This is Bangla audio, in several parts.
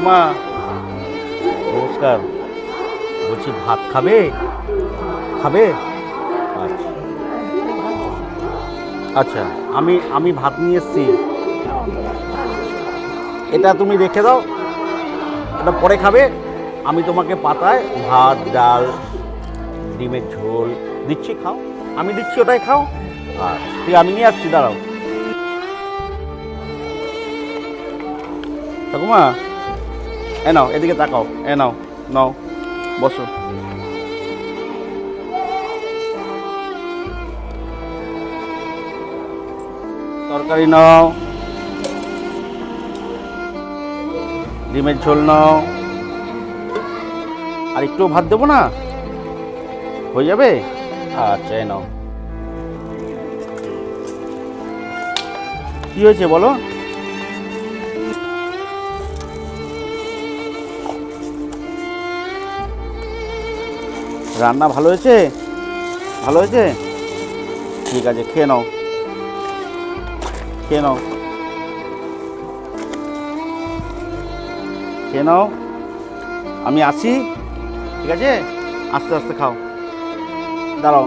ঠাকুমা নমস্কার, বলছি ভাত খাবে? খাবে? আচ্ছা আচ্ছা, আমি ভাত নিয়ে এসেছি, এটা তুমি রেখে দাও, এটা পরে খাবে। আমি তোমাকে পাতায় ভাত, ডাল, ডিমের ঝোল দিচ্ছি, খাও। আমি দিচ্ছি, ওটাই খাও। আর ঠিক, আমি নিয়ে আসছি, দাঁড়াও। ঠাকুমা এ নাও, এদিকে তাকাও, এ নাও, নাও, বসো। তরকারি নাও, ডিমের ঝোল নাও। আর একটু ভাত দেবো না? হয়ে যাবে? আচ্ছা, এ নাও। কি হয়েছে বলো? রান্না ভালো হয়েছে? ভালো হয়েছে? ঠিক আছে, খেয়ে নাও, খেয়ে নাও, খেয়ে নাও। আমি আসি, ঠিক আছে? আস্তে আস্তে খাও, দাঁড়াও।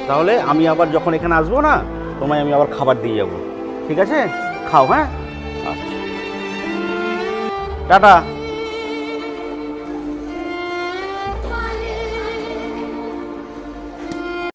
তাহলে আমি আবার যখন এখানে আসবো না, তোমায় আমি আবার খাবার দিয়ে যাবো, ঠিক আছে? খাও, হ্যাঁ? আচ্ছা, টাটা।